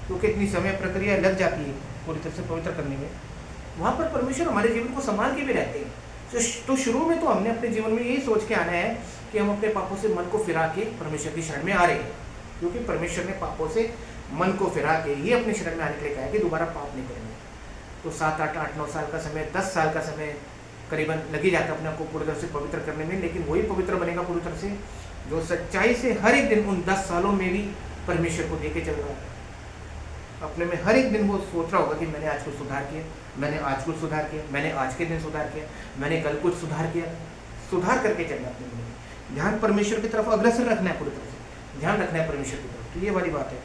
क्योंकि इतनी समय प्रक्रिया लग जाती है पूरी तरह से पवित्र करने में, वहाँ पर परमेश्वर हमारे जीवन को संभाल के भी रहते हैं। तो शुरू में तो हमने अपने जीवन में यही सोच के आना है कि हम अपने पापों से मन को फिरा के परमेश्वर की शरण में आ रहे हैं, क्योंकि परमेश्वर ने पापों से मन को फिरा के ही अपनी शरण में आने के लिए कहा है कि दोबारा पाप नहीं करेंगे। तो 7-8-9 साल का समय, 10 साल का समय करीबन लग ही जाता है अपने आप को पूरी तरह से पवित्र करने में। लेकिन वही पवित्र बनेगा पूरी तरह से जो सच्चाई से हर एक दिन उन 10 सालों में भी परमेश्वर को देके चल रहा है। अपने में हर एक दिन वो सोच रहा होगा कि मैंने आज कुछ सुधार किया, मैंने आज कुछ सुधार किया, मैंने आज के दिन सुधार किया, मैंने कल कुछ सुधार किया। सुधार करके चलना अपने में, ध्यान परमेश्वर की तरफ अग्रसर रखना है, पूरी तरह से ध्यान रखना है परमेश्वर की तरफ। तो ये वाली बात है।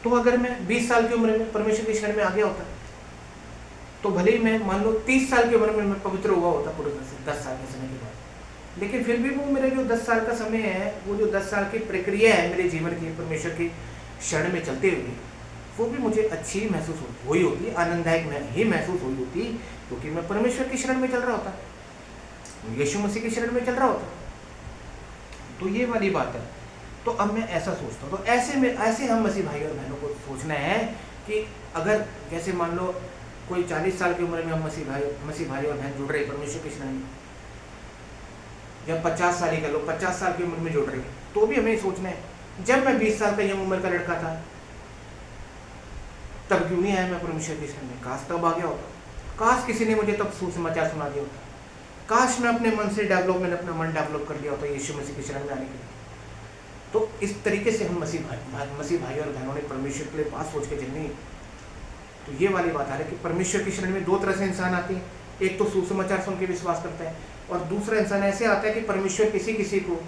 तो अगर मैं 20 साल की उम्र में परमेश्वर की शरण में आ गया होता, तो भले ही मैं मान लो 30 साल की उम्र में मैं पवित्र हुआ होता पूरी तरह से 10 साल के समय के बाद, लेकिन फिर भी वो मेरा जो 10 साल का समय है, वो जो 10 साल की प्रक्रिया है मेरे जीवन की परमेश्वर की शरण में चलते हुए, वो भी मुझे अच्छी महसूस हुई होती, आनंददायक ही महसूस हुई होती, क्योंकि मैं परमेश्वर की शरण में चल रहा होता, यीशु मसीह की शरण में चल रहा होता। तो ये वाली बात है। तो अब मैं ऐसा सोचता हूँ, तो ऐसे हम मसीह भाई और बहनों को सोचना है कि अगर जैसे मान लो कोई 40 साल की उम्र में हम मसीह भाई और बहन जुड़ रहे परमेश्वर की शरण में, या 50 साल ही कर लो, 50 साल की उम्र में जुड़ रही है, तो भी हमें सोचना है जब मैं 20 साल का यंग उम्र का लड़का था तब क्यों नहीं आया मैं परमेश्वर की शरण में, काश तब आ गया होता, काश किसी ने मुझे तब सुसमाचार सुना दिया होता, काश मैं अपने मन से अपना मन डेवलप कर लिया होता यीशु मसीह की शरण में आने के लिए। तो इस तरीके से हम मसीह भाई और बहनों ने परमेश्वर के लिए बात सोच के चलनी है। तो ये वाली बात आ रही है कि परमेश्वर की शरण में दो तरह से इंसान आते हैं, एक तो सुसमाचार सुन के विश्वास करता है, और दूसरा इंसान ऐसे आता है कि परमेश्वर किसी किसी को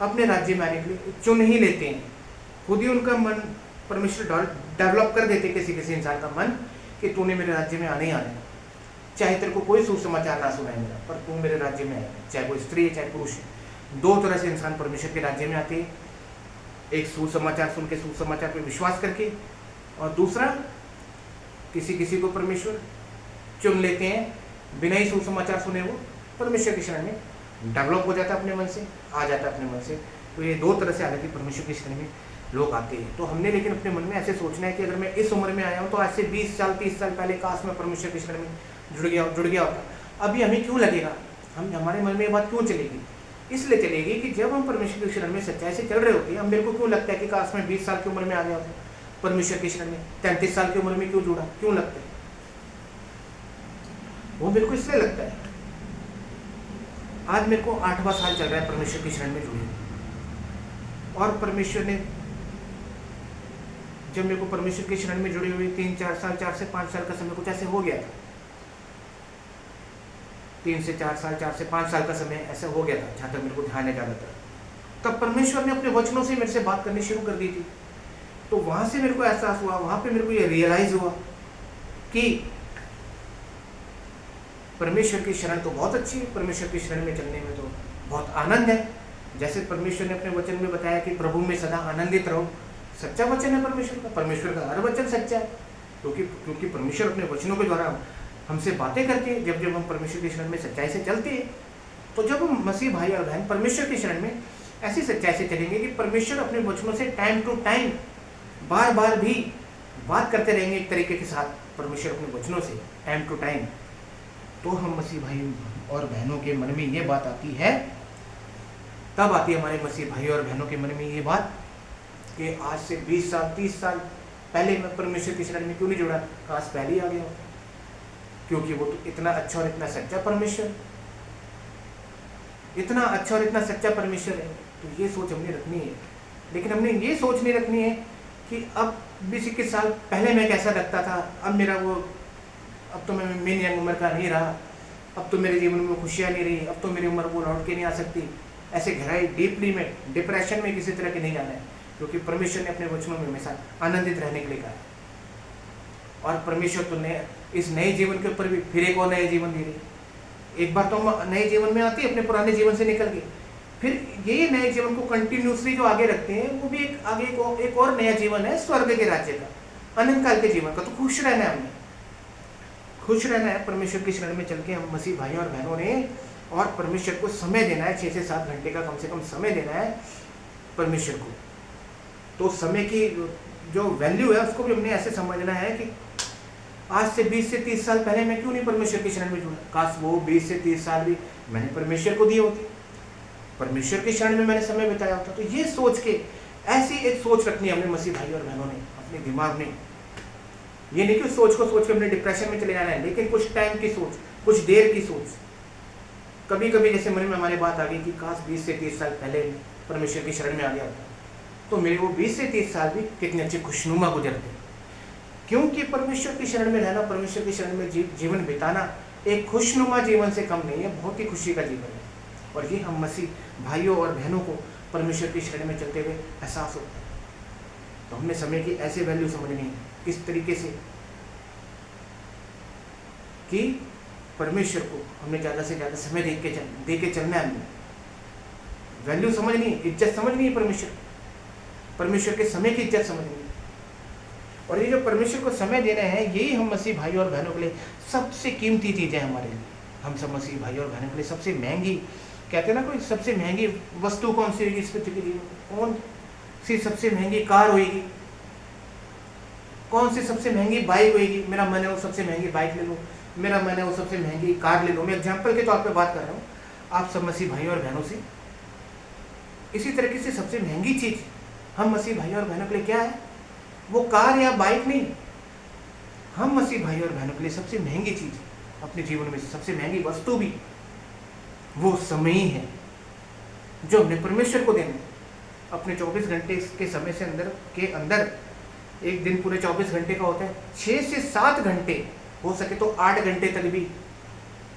अपने राज्य में आने के लिए चुन ही लेते हैं, खुद ही उनका मन परमेश्वर डेवलप कर देते किसी किसी इंसान का मन कि तूने मेरे राज्य में आने ही आना है, चाहे तेरे को कोई सुसमाचार ना सुनाए मेरा, पर तू मेरे राज्य में आएगा, चाहे वो स्त्री है चाहे पुरुष है। दो तरह से इंसान परमेश्वर के राज्य में आते हैं, एक सुसमाचार सुन के सुसमाचार पे विश्वास करके, और दूसरा किसी किसी को परमेश्वर चुन लेते हैं बिना ही सुसमाचार सुने, वो परमेश्वर की शरण में डेवलप हो जाता है, अपने मन से आ जाता है अपने मन से। तो ये दो तरह से हालांकि परमेश्वर की शरण में लोग आते हैं। तो हमने लेकिन अपने मन में ऐसे सोचना है कि अगर मैं इस उम्र में आया हूँ तो आज से 20 साल 30 साल पहले काश मैं परमेश्वर की शरण में जुड़ गया होता। अभी हमें क्यों लगेगा, हमारे मन में ये बात क्यों चलेगी, इसलिए चलेगी कि जब हम परमेश्वर की शरण में सच्चाई से चल रहे होते हैं, हम मेरे को क्यों लगता है कि काश मैं 20 साल की उम्र में आ गया होता परमेश्वर की शरण में, 33 साल की उम्र में क्यों जुड़ा, क्यों लगता है, वो मेरे को इसलिए लगता है। आज मेरे को 8वां साल चल रहा है परमेश्वर की शरण में जुड़े, और परमेश्वर ने जब मेरे को परमेश्वर की शरण में जुड़ी हुई 3-4 साल 4 से 5 साल का समय कुछ ऐसे हो गया था, 3 से 4 साल 4 से 5 साल का समय ऐसा हो गया था जहाँ तक मेरे को ध्यान है ज़्यादातर, तब परमेश्वर ने अपने वचनों से मेरे से बात करनी शुरू कर दी थी। तो वहाँ से मेरे को एहसास हुआ, वहाँ पे मेरे को ये रियलाइज़ हुआ कि परमेश्वर की शरण तो बहुत अच्छी है, परमेश्वर की शरण में चलने में तो बहुत आनंद है। जैसे परमेश्वर ने अपने वचन में बताया कि प्रभु में सदा आनंदित रहो, सच्चा वचन है परमेश्वर का हर वचन सच्चा है, क्योंकि परमेश्वर अपने वचनों के द्वारा हमसे बातें करते हैं। जब हम परमेश्वर की शरण में सच्चाई से चलते हैं, तो जब हम मसीह भाई और बहन परमेश्वर की शरण में ऐसी सच्चाई से चलेंगे कि परमेश्वर अपने वचनों से टाइम टू टाइम बार बार भी बात करते रहेंगे एक तरीके के साथ, परमेश्वर अपने वचनों से टाइम टू टाइम, तो हम मसीह भाई और बहनों के मन में ये बात आती है, तब आती है हमारे मसीह भाई और बहनों के मन में ये बात कि आज से 20 साल 30 साल पहले मैं परमेश्वर की शरण में क्यों नहीं जुड़ा, काश पहले ही आ गया होता, क्योंकि वो तो इतना अच्छा और इतना सच्चा परमेश्वर, इतना अच्छा और इतना सच्चा परमेश्वर है। तो ये सोच हमने रखनी है, लेकिन हमने ये सोच नहीं रखनी है कि अब 20-21 साल पहले मैं कैसा लगता था, अब तो मैं मेरी यंग उम्र का नहीं रहा, अब तो मेरे जीवन में खुशियाँ नहीं रही, अब तो मेरी उम्र वो लौट के नहीं आ सकती। ऐसे गहराई डीपली में डिप्रेशन में किसी तरह के नहीं जाना है, क्योंकि परमेश्वर ने अपने वचनों में हमेशा आनंदित रहने के लिए कहा है। और परमेश्वर तो इस नए जीवन के ऊपर भी फिर एक और नया जीवन दे रही। एक बार तो हम नए जीवन में आते हैं अपने पुराने जीवन से निकल के, फिर ये नए जीवन को कंटिन्यूसली जो आगे रखते हैं, वो भी एक और नया जीवन है स्वर्ग के राज्य का, अनंत काल के जीवन का। तो खुश रहना है, हमने खुश रहना है परमेश्वर की शरण में चल के। हम मसीह भाई और बहनों ने और परमेश्वर को समय देना है, 6 से 7 घंटे का कम से कम समय देना है परमेश्वर को। तो समय की जो वैल्यू है उसको भी हमने ऐसे समझना है कि आज से 20 से 30 साल पहले मैं क्यों नहीं परमेश्वर की शरण में जुड़ा, काश वो 20 से 30 साल भी मैंने परमेश्वर को दिए होते, परमेश्वर की शरण में मैंने समय बिताया होता। तो ये सोच के ऐसी एक सोच रखनी है हमने मसीह भाई और बहनों ने अपने दिमाग में। ये नहीं कि उस सोच को सोच के हमने डिप्रेशन में चले जाना है, लेकिन कुछ टाइम की सोच, कुछ देर की सोच। कभी कभी जैसे मन में हमारे बात आ गई कि काश 20 से 30 साल पहले परमेश्वर की शरण में आ गया होता, तो मेरे वो 20 से 30 साल भी कितने अच्छे खुशनुमा गुजरते। क्योंकि परमेश्वर की शरण में रहना, परमेश्वर की शरण में जीवन बिताना एक खुशनुमा जीवन से कम नहीं है, बहुत ही खुशी का जीवन है। और ये हम मसीह भाइयों और बहनों को परमेश्वर की शरण में चलते हुए एहसास होता है। तो हमने समय की ऐसे वैल्यू समझनी है, किस तरीके से कि परमेश्वर को हमने ज़्यादा से ज़्यादा समय दे के चलना है। हमने वैल्यू समझनी है, इज्जत समझनी है परमेश्वर के समय की इज्जत समझनी है। और ये जो परमेश्वर को समय देना है, यही हम मसीह भाई और बहनों के लिए सबसे कीमती चीज़ है हमारे लिए। हम सब मसीह भाई और बहनों के लिए सबसे महंगी, कहते हैं ना, कोई सबसे महंगी वस्तु कौन सी होगी इस पृथ्वी के जीवन में? कौन सी सबसे महंगी कार होगी? कौन सी सबसे महंगी बाइक होगी? मेरा मन है वो सबसे महंगी बाइक ले लूँ, मेरा मन है वो सबसे महंगी कार ले लूँ। मैं एग्जाम्पल के तौर पे बात कर रहा हूँ आप सब मसीह भाई और बहनों से। इसी तरीके से सबसे महंगी चीज़ हम मसीह भाई और बहनों के लिए क्या है? वो कार या बाइक नहीं। हम मसीह भाई और बहनों के लिए सबसे महंगी चीज़ अपने जीवन में, सबसे महंगी वस्तु भी वो समय ही है जो हमने परमेश्वर को देना है। अपने 24 घंटे के समय से अंदर एक दिन पूरे 24 घंटे का होता है, 6 से 7 घंटे, हो सके तो 8 घंटे तक भी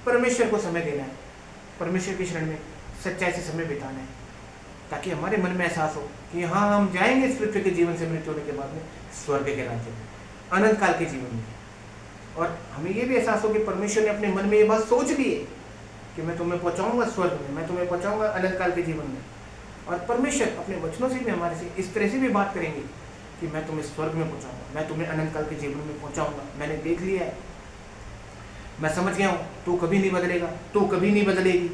परमेश्वर को समय देना है, परमेश्वर की शरण में सच्चाई से समय बिताना है, ताकि हमारे मन में एहसास हो कि हाँ, हम जाएंगे इस पृथ्वी के जीवन से मृत्यु होने के बाद में स्वर्ग के राज्य में, अनंत काल के जीवन में। और हमें ये भी एहसास हो कि परमेश्वर ने अपने मन में ये बात सोच ली है कि मैं तुम्हें पहुंचाऊंगा स्वर्ग में, मैं तुम्हें पहुंचाऊंगा अनंत काल के जीवन में। और परमेश्वर अपने वचनों से भी हमारे से इस तरह से भी बात करेंगे कि मैं तुम्हें स्वर्ग में पहुंचाऊंगा, मैं तुम्हें अनंत काल के जीवन में पहुंचाऊंगा, मैंने देख लिया है, मैं समझ गया हूँ, तू कभी नहीं बदलेगा, तू कभी नहीं बदलेगी।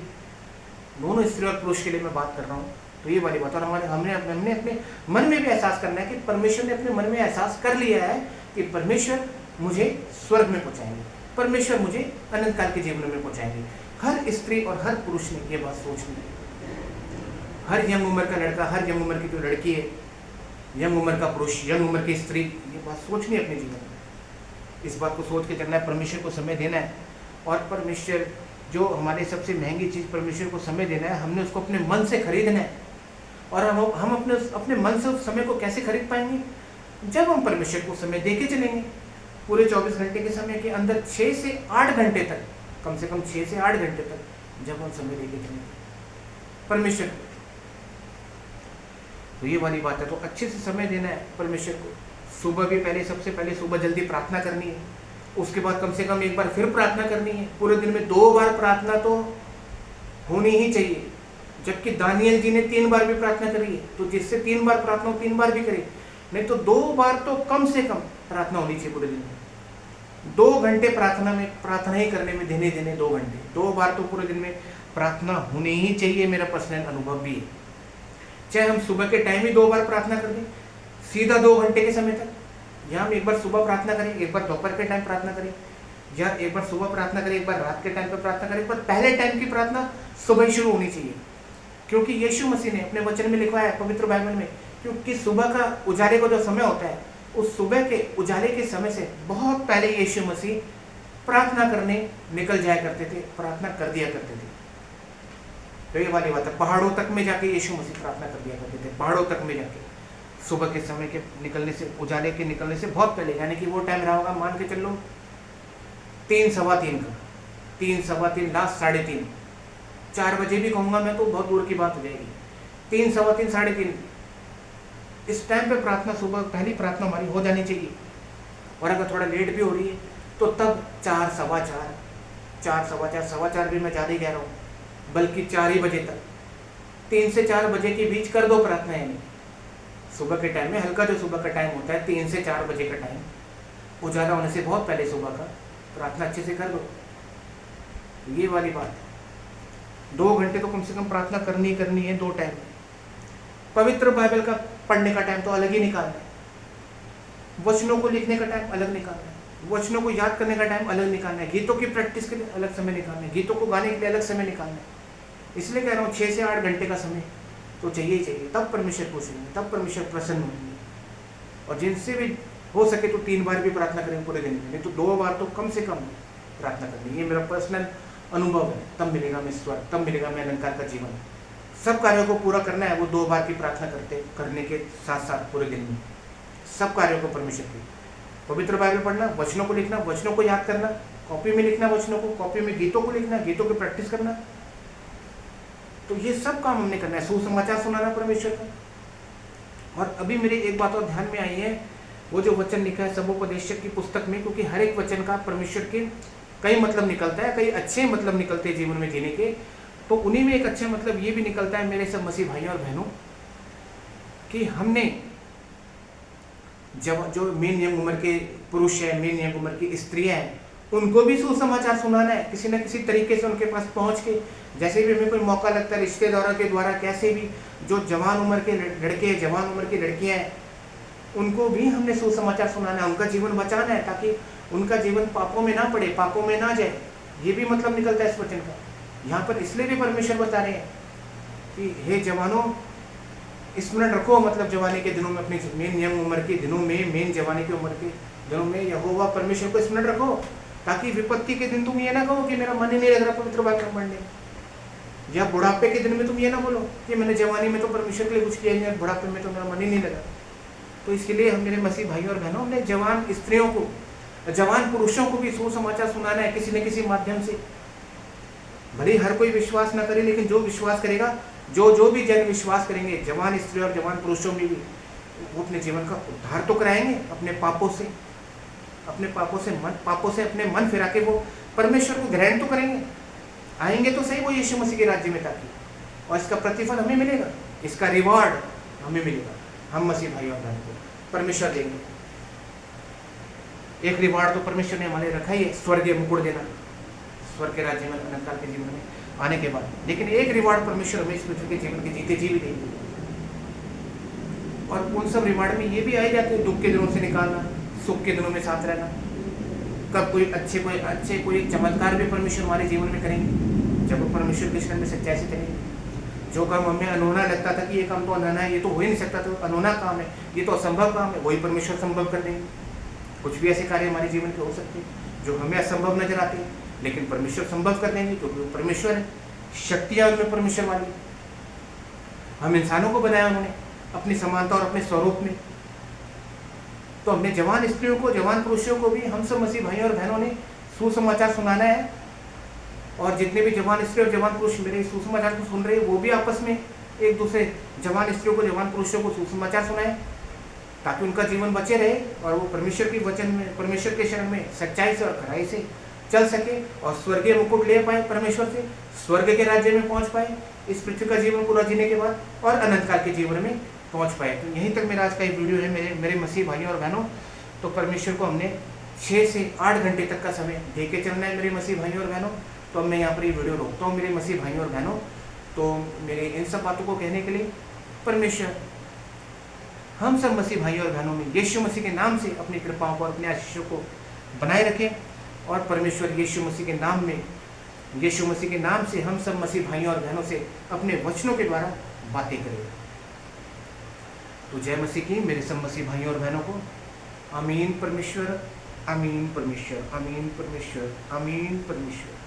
दोनों स्त्री और पुरुष के लिए मैं बात कर रहा हूँ। तो ये वाली बात, और हमने अपने मन में भी एहसास करना है कि परमेश्वर ने अपने मन में एहसास कर लिया है कि परमेश्वर मुझे स्वर्ग में पहुंचाएंगे, परमेश्वर मुझे अनंत काल के जीवन में पहुंचाएंगे। हर स्त्री और हर पुरुष ने ये बात सोच ली है। हर यंग उम्र का लड़का, हर यंग उम्र की जो लड़की है, यंग उम्र का पुरुष, यंग उम्र की स्त्री, ये बात सोचनी है अपने जीवन में। इस बात को सोच के करना है, परमेश्वर को समय देना है। और परमेश्वर जो हमारे सबसे महंगी चीज़, परमेश्वर को समय देना है, हमने उसको अपने मन से खरीदना है। और हम अपने मन से उस समय को कैसे खरीद पाएंगे? जब हम परमेश्वर को समय दे के चलेंगे। पूरे 24 घंटे के समय के अंदर 6 से 8 घंटे तक, कम से कम 6 से 8 घंटे तक जब हम समय दे के चलेंगे परमेश्वर को, तो ये वाली बात है। तो अच्छे से समय देना है परमेश्वर को। सुबह भी सबसे पहले सुबह जल्दी प्रार्थना करनी है, उसके बाद कम से कम एक बार फिर प्रार्थना करनी है। पूरे दिन में 2 बार प्रार्थना तो होनी ही चाहिए, जबकि दानियल जी ने 3 बार भी प्रार्थना करी है। तो जिससे 3 बार प्रार्थना हो, 3 बार भी करे, नहीं तो 2 बार तो कम से कम प्रार्थना होनी चाहिए पूरे दिन में। 2 घंटे प्रार्थना ही करने में देने 2 घंटे, 2 बार तो पूरे दिन में प्रार्थना होनी ही चाहिए। मेरा पर्सनल अनुभव भी है। चाहे हम सुबह के टाइम ही 2 बार प्रार्थना कर दें, सीधा 2 घंटे के समय तक, या हम एक बार सुबह प्रार्थना करें, एक बार दोपहर के टाइम प्रार्थना करें, या एक बार सुबह प्रार्थना करें, एक बार रात के टाइम पर प्रार्थना करें, पर पहले टाइम की प्रार्थना सुबह ही शुरू होनी चाहिए। क्योंकि यीशु मसीह ने अपने वचन में लिखा है, पवित्र बाइबल में, क्योंकि सुबह का उजाले का जो समय होता है, उस सुबह के उजाले के समय से बहुत पहले यीशु मसीह प्रार्थना करने निकल जाया करते थे, प्रार्थना कर दिया करते थे। तो ये वाली बात है, पहाड़ों तक में जाके यीशु मसीह प्रार्थना कर दिया करते थे, पहाड़ों तक में जाके, सुबह के समय के निकलने से, उजाले के निकलने से बहुत पहले। यानी कि वो टाइम रहा होगा, मान के चल लो 3 सवा 3 का, 3 सवा 3, लास्ट 3:30, 4 बजे भी कहूँगा मैं तो बहुत दूर की बात हो जाएगी। 3 सवा 3, 3:30 इस टाइम पे प्रार्थना, सुबह पहली प्रार्थना हमारी हो जानी चाहिए। और अगर थोड़ा लेट भी हो रही है तो तब 4 सवा 4, 4 सवा 4, सवा 4 भी मैं ज़्यादा ही कह रहा हूँ, बल्कि 4 ही बजे तक, 3 से 4 बजे के बीच कर दो प्रार्थना। यानी सुबह के टाइम में, हल्का जो सुबह का टाइम होता है 3 से 4 बजे का टाइम, उजाला होने से बहुत पहले सुबह का प्रार्थना अच्छे से कर दो। ये वाली बात है। 2 घंटे तो कम से कम प्रार्थना करनी है 2 टाइम। पवित्र बाइबल का पढ़ने का टाइम तो अलग ही निकालना है, वचनों को लिखने का टाइम अलग निकालना है, वचनों को याद करने का टाइम अलग निकालना है, गीतों की प्रैक्टिस के लिए अलग समय निकालना है, गीतों को गाने के लिए अलग समय निकालना है। इसलिए कह रहा हूँ 6 से 8 घंटे का समय तो चाहिए ही चाहिए। तब परमेश्वर खुश होंगे, तब परमेश्वर प्रसन्न होंगे। और जिनसे भी हो सके तो 3 बार भी प्रार्थना करें पूरे दिन में, नहीं तो 2 बार तो कम से कम प्रार्थना करनी। ये मेरा पर्सनल अनुभव है। तब मिलेगा मैं स्वर्ग, तब मिलेगा मैं अलंकार का जीवन। सब कार्यों को पूरा करना है वो 2 बार की प्रार्थना करने के साथ साथ पूरे दिन में सब कार्यों को परमेश्वर की। पवित्र बाइबल पढ़ना, वचनों को लिखना, वचनों को याद करना, कॉपी में लिखना वचनों को, कॉपी में गीतों को लिखना, गीतों की प्रैक्टिस करना। तो ये सब काम हमने करना है, सुसमाचार सुनाना परमेश्वर का। और अभी मेरी एक बात और ध्यान में आई है, वो जो वचन लिखा है सबोपदेशक की पुस्तक में, क्योंकि हर एक वचन का परमेश्वर के कई मतलब निकलता है, कई अच्छे मतलब निकलते हैं जीवन में जीने के। तो उन्हीं में एक अच्छा मतलब ये भी निकलता है मेरे सब मसीह भाइयों और बहनों, कि हमने जब जो मेन यंग उम्र के पुरुष हैं, मेन यंग उम्र की स्त्रियां हैं, उनको भी सुसमाचार सुनाना है किसी न किसी तरीके से उनके पास पहुंच के। जैसे भी हमें कोई मौका लगता है रिश्तेदारों के द्वारा, कैसे भी जो जवान उम्र के लड़के, जवान उम्र की लड़कियां हैं, उनको भी हमने सुसमाचार सुनाना है, उनका जीवन बचाना है, ताकि उनका जीवन पापों में ना पड़े, पापों में ना जाए। ये भी मतलब निकलता है इस वचन का। यहाँ पर इसलिए भी परमेश्वर बता रहे हैं कि हे जवानों, स्मरण रखो, मतलब जवानी के दिनों में, अपनी मेन यंग उम्र के दिनों में, मेन जवानी की उम्र के दिनों में यहोवा परमेश्वर को स्मरण रखो, ताकि विपत्ति के दिन तुम ये ना कहो कि मेरा मन ही नहीं लग रहा पवित्र वाक्य पढ़ने, या बुढ़ापे के दिन में तुम ये ना बोलो कि मैंने जवानी में तो परमेश्वर के लिए कुछ किया नहीं, बुढ़ापे में तो मेरा मन ही नहीं लगा। तो इसके लिए हम मेरे मसीह भाई और बहनों, हमने जवान स्त्रियों को, जवान पुरुषों को भी सुसमाचार सुनाना है किसी न किसी माध्यम से। भले हर कोई विश्वास ना करे, लेकिन जो विश्वास करेगा, जो भी जन विश्वास करेंगे, जवान स्त्री और जवान पुरुषों में भी, वो अपने जीवन का उद्धार तो कराएंगे अपने पापों से, पापों से अपने मन फिरा के वो परमेश्वर को ग्रहण तो करेंगे, आएंगे तो सही वो यीशु मसीह के राज्य में, ताकि और इसका प्रतिफल हमें मिलेगा, इसका रिवॉर्ड हमें मिलेगा, हम मसीह भाई और बहनों को परमेश्वर देंगे। एक रिवॉर्ड तो परमेश्वर ने हमारे रखा ही है, स्वर्गीय मुकुट देना, स्वर्ग के राज्य में अनंतकाल के जीवन में आने के बाद। लेकिन एक रिवॉर्ड परमेश्वर हमें इस पृथ्वी के जीवन के जीते जी भी देंगे, और उन सब रिवॉर्ड में ये भी आए जाते हैं, दुख के दिनों से निकालना, सुख के दिनों में साथ रहना। कब कोई अच्छे चमत्कार भी परमेश्वर हमारे जीवन में करेंगे, जब वो परमेश्वर के शरण में सच्चाई से करेंगे। जो काम हमें अनहोना लगता था कि ये काम तो अनहोना है, ये तो हो ही नहीं सकता, तो अनहोना काम है, ये तो असंभव काम है, वही परमेश्वर संभव कर देंगे। कुछ भी ऐसे कार्य हमारे जीवन के हो सकते हैं जो हमें असंभव नजर आते हैं, लेकिन परमेश्वर संभव कर देंगे, क्योंकि वो परमेश्वर है, शक्तियाँ उनमें परमेश्वर वाली। हम इंसानों को बनाया उन्होंने अपनी समानता और अपने स्वरूप में, तो हमने जवान स्त्रियों को, जवान पुरुषों को भी, हम सब मसीह भाई और बहनों ने सुसमाचार सुनाना है। और जितने भी जवान स्त्री और जवान पुरुष मेरे सुसमाचार को सुन रहे हैं, वो भी आपस में एक दूसरे जवान स्त्रियों को, जवान पुरुषों को सुसमाचार सुनाएं, ताकि उनका जीवन बचे रहे और वो परमेश्वर के वचन में, परमेश्वर के शरण में सच्चाई से और खराई से चल सके और स्वर्गीय मुकुट ले पाए, परमेश्वर से स्वर्ग के राज्य में पहुंच पाए, इस पृथ्वी का जीवन पूरा जीने के बाद, और अनंत काल के जीवन में पहुंच पाए। तो यहीं तक मेरा आज का ये वीडियो है मेरे मसीह भाइयों और बहनों। तो परमेश्वर को हमने 6 से 8 घंटे तक का समय दे के चलना है मेरे मसीह भाइयों और बहनों। तो अब मैं यहाँ पर ये वीडियो रोकता हूँ मेरे मसीह भाइयों और बहनों। तो मेरे इन सब बातों को कहने के लिए परमेश्वर हम सब मसीह भाइयों और बहनों में यीशु मसीह के नाम से अपनी कृपाओं को और अपने आशीषों को बनाए रखें, और परमेश्वर यीशु मसीह के नाम में, यीशु मसीह के नाम से हम सब मसीह भाइयों और बहनों से अपने वचनों के द्वारा बातें करें। तो जय मसीह की मेरे सब मसीह भाइयों और बहनों को। आमीन परमेश्वर, आमीन परमेश्वर, आमीन परमेश्वर, आमीन परमेश्वर।